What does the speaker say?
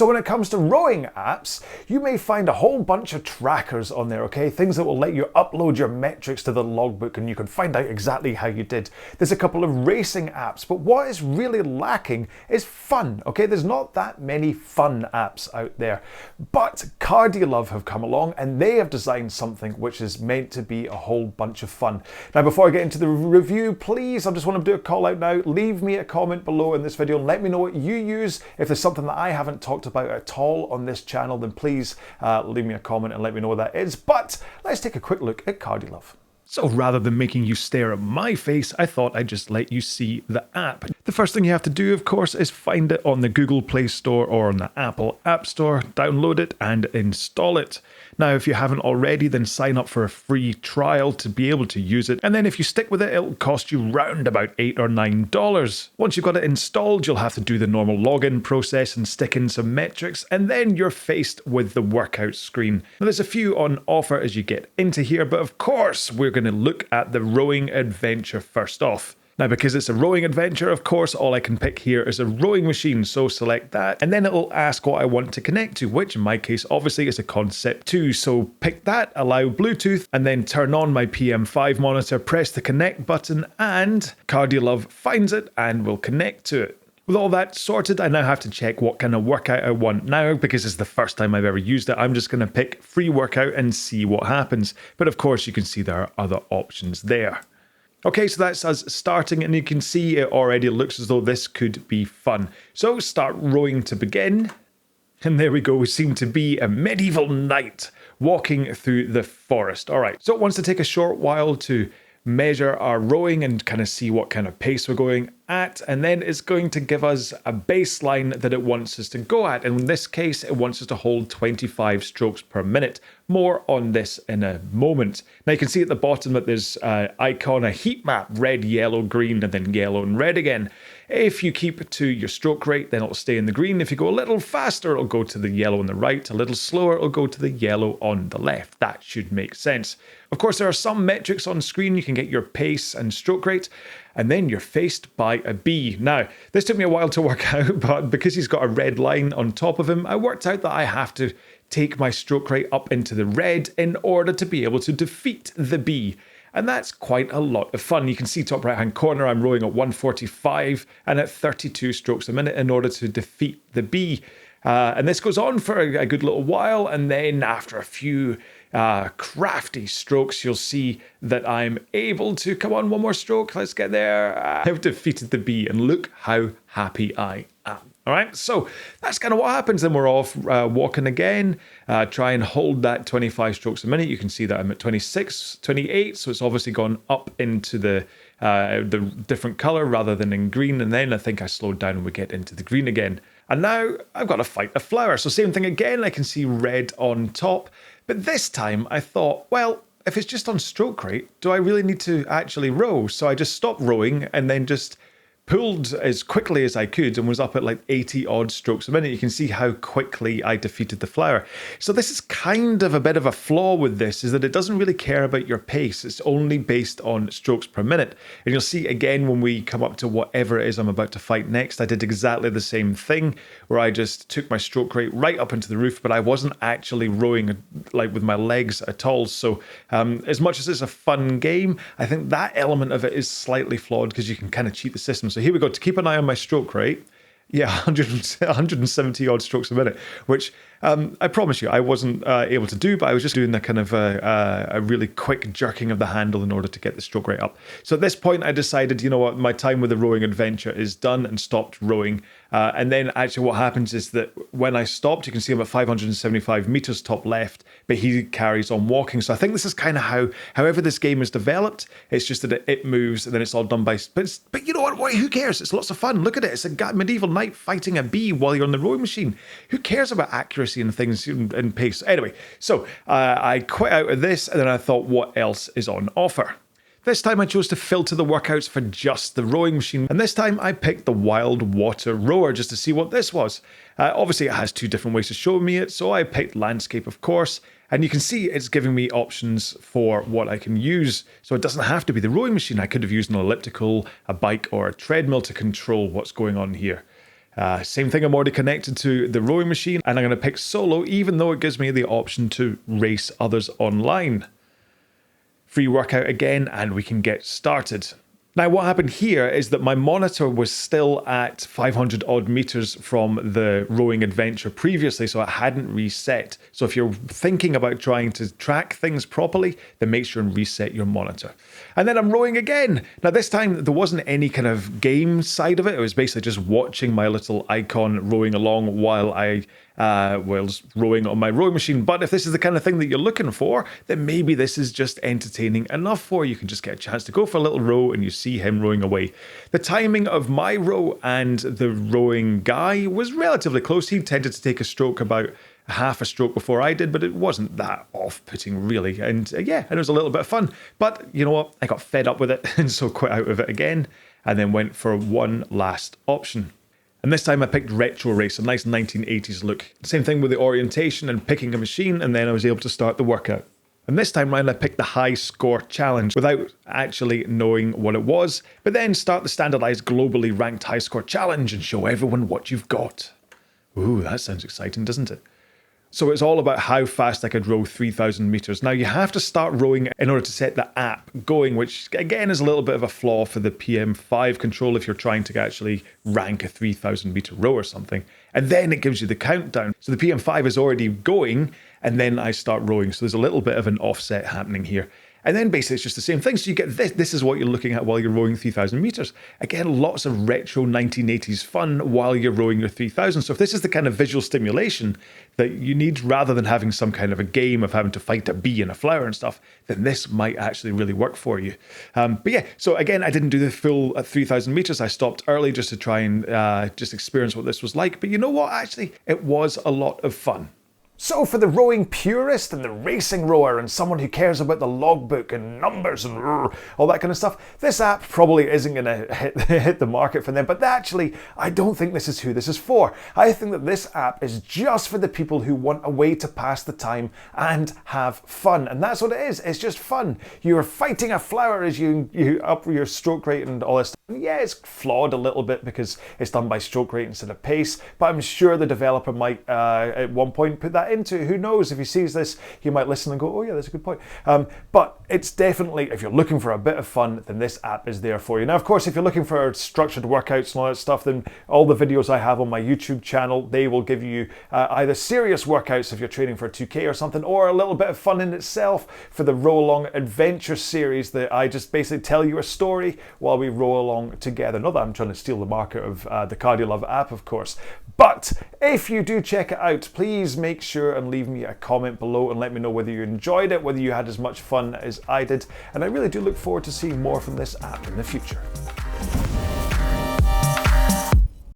So when it comes to rowing apps, you may find a whole bunch of trackers on there, okay? Things that will let you upload your metrics to the logbook and you can find out exactly how you did. There's a couple of racing apps, but what is really lacking is fun, okay? There's not that many fun apps out there. But Cardilove have come along and they have designed something which is meant to be a whole bunch of fun. Now, before I get into the review, please, I just want to do a call out now. Leave me a comment below in this video and let me know what you use. If there's something that I haven't talked about at all on this channel, then please leave me a comment and let me know what that is. But let's take a quick look at Cardilove. So rather than making you stare at my face, I thought I'd just let you see the app. The first thing you have to do, of course, is find it on the Google Play Store or on the Apple App Store, download it and install it. Now, if you haven't already, then sign up for a free trial to be able to use it. And then if you stick with it, it'll cost you round about $8 or $9. Once you've got it installed, you'll have to do the normal login process and stick in some metrics, and then you're faced with the workout screen. Now, there's a few on offer as you get into here, but of course, we're going to look at the rowing adventure first off. Now, because it's a rowing adventure, of course, all I can pick here is a rowing machine, so select that, and then it'll ask what I want to connect to, which in my case, obviously, is a Concept 2. So pick that, allow Bluetooth, and then turn on my PM5 monitor, press the connect button, and Cardilove finds it and will connect to it. With all that sorted, I now have to check what kind of workout I want. Now, because it's the first time I've ever used it, I'm just going to pick free workout and see what happens. But of course, you can see there are other options there. Okay, so that's us starting, and you can see it already looks as though this could be fun. So start rowing to begin. And there we go, we seem to be a medieval knight walking through the forest. All right, so it wants to take a short while to measure our rowing and kind of see what kind of pace we're going at, and then it's going to give us a baseline that it wants us to go at. And in this case, it wants us to hold 25 strokes per minute. More on this in a moment. Now you can see at the bottom that there's an icon, a heat map, red, yellow, green, and then yellow and red again. If you keep to your stroke rate, then it'll stay in the green. If you go a little faster, it'll go to the yellow on the right. A little slower, it'll go to the yellow on the left. That should make sense. Of course, there are some metrics on screen. You can get your pace and stroke rate, and then you're faced by a bee. Now, this took me a while to work out, but because he's got a red line on top of him, I worked out that I have to take my stroke rate up into the red in order to be able to defeat the bee. And that's quite a lot of fun. You can see top right hand corner, I'm rowing at 145 and at 32 strokes a minute in order to defeat the bee. And this goes on for a good little while, and then after a few crafty strokes, you'll see that I'm able to, come on, one more stroke, let's get there. I've defeated the bee, and look how happy I am. All right, so that's kind of what happens. Then we're off walking again. Try and hold that 25 strokes a minute. You can see that I'm at 26, 28, so it's obviously gone up into the different color rather than in green. And then I think I slowed down and we get into the green again. And now I've got to fight a flower. So same thing again, I can see red on top. But this time I thought, well, if it's just on stroke rate, do I really need to actually row? So I just stopped rowing and then just pulled as quickly as I could and was up at like 80 odd strokes a minute. You can see how quickly I defeated the flower. So this is kind of a bit of a flaw with this, is that it doesn't really care about your pace. It's only based on strokes per minute. And you'll see again when we come up to whatever it is I'm about to fight next, I did exactly the same thing where I just took my stroke rate right up into the roof, but I wasn't actually rowing like with my legs at all. So as much as it's a fun game, I think that element of it is slightly flawed because you can kind of cheat the system. So here we go, to keep an eye on my stroke rate. Yeah, 170 odd strokes a minute, which I promise you I wasn't able to do, but I was just doing the kind of a really quick jerking of the handle in order to get the stroke rate up. So at this point I decided, you know what, my time with the rowing adventure is done, and stopped rowing. And then actually what happens is that when I stopped, you can see I'm at 575 meters top left, but he carries on walking. So I think this is kind of however this game is developed. It's just that it moves and then it's all done by, but you know what, who cares? It's lots of fun. Look at it. It's a medieval knight fighting a bee while you're on the rowing machine. Who cares about accuracy and things and pace? Anyway, so I quit out of this, and then I thought, what else is on offer? This time I chose to filter the workouts for just the rowing machine, and this time I picked the Wild Water Rower just to see what this was. Obviously it has two different ways to show me it, so I picked landscape, of course, and you can see it's giving me options for what I can use. So it doesn't have to be the rowing machine. I could have used an elliptical, a bike, or a treadmill to control what's going on here. Same thing, I'm already connected to the rowing machine, and I'm going to pick solo, even though it gives me the option to race others online. Free workout again, and we can get started. Now, what happened here is that my monitor was still at 500 odd meters from the rowing adventure previously, so it hadn't reset. So if you're thinking about trying to track things properly, then make sure and reset your monitor. And then I'm rowing again. Now, this time there wasn't any kind of game side of it. It was basically just watching my little icon rowing along while I was rowing on my rowing machine. But if this is the kind of thing that you're looking for, then maybe this is just entertaining enough for you. You can just get a chance to go for a little row and you see him rowing away. The timing of my row and the rowing guy was relatively close. He tended to take a stroke about half a stroke before I did, but it wasn't that off-putting really. And yeah, and it was a little bit of fun. But you know what? I got fed up with it and so quit out of it again and then went for one last option. And this time I picked retro race, a nice 1980s look. Same thing with the orientation and picking a machine, and then I was able to start the workout. And this time round I picked the high score challenge without actually knowing what it was, but then start the standardized globally ranked high score challenge and show everyone what you've got. Ooh, that sounds exciting, doesn't it? So it's all about how fast I could row 3,000 meters. Now you have to start rowing in order to set the app going, which again is a little bit of a flaw for the PM5 control if you're trying to actually rank a 3,000 meter row or something. And then it gives you the countdown. So the PM5 is already going and then I start rowing. So there's a little bit of an offset happening here. And then basically it's just the same thing. So you get this. This is what you're looking at while you're rowing 3,000 meters. Again, lots of retro 1980s fun while you're rowing your 3,000. So if this is the kind of visual stimulation that you need rather than having some kind of a game of having to fight a bee and a flower and stuff, then this might actually really work for you. But yeah, so again, I didn't do the full 3,000 meters. I stopped early just to try and just experience what this was like. But you know what? Actually, it was a lot of fun. So for the rowing purist and the racing rower and someone who cares about the logbook and numbers and all that kind of stuff, this app probably isn't going to hit the market for them. But actually, I don't think this is who this is for. I think that this app is just for the people who want a way to pass the time and have fun. And that's what it is. It's just fun. You're fighting a flower as you up your stroke rate and all this stuff. And yeah, it's flawed a little bit because it's done by stroke rate instead of pace. But I'm sure the developer might at one point put that into. Who knows, if he sees this, he might listen and go, oh yeah, that's a good point. But it's definitely, if you're looking for a bit of fun, then this app is there for you. Now, of course, if you're looking for structured workouts and all that stuff, then all the videos I have on my YouTube channel, they will give you either serious workouts if you're training for a 2K or something, or a little bit of fun in itself for the RowAlong adventure series that I just basically tell you a story while we row along together. Not that I'm trying to steal the market of the Cardilove app, of course. But if you do check it out, please make sure and leave me a comment below and let me know whether you enjoyed it, whether you had as much fun as I did. And I really do look forward to seeing more from this app in the future.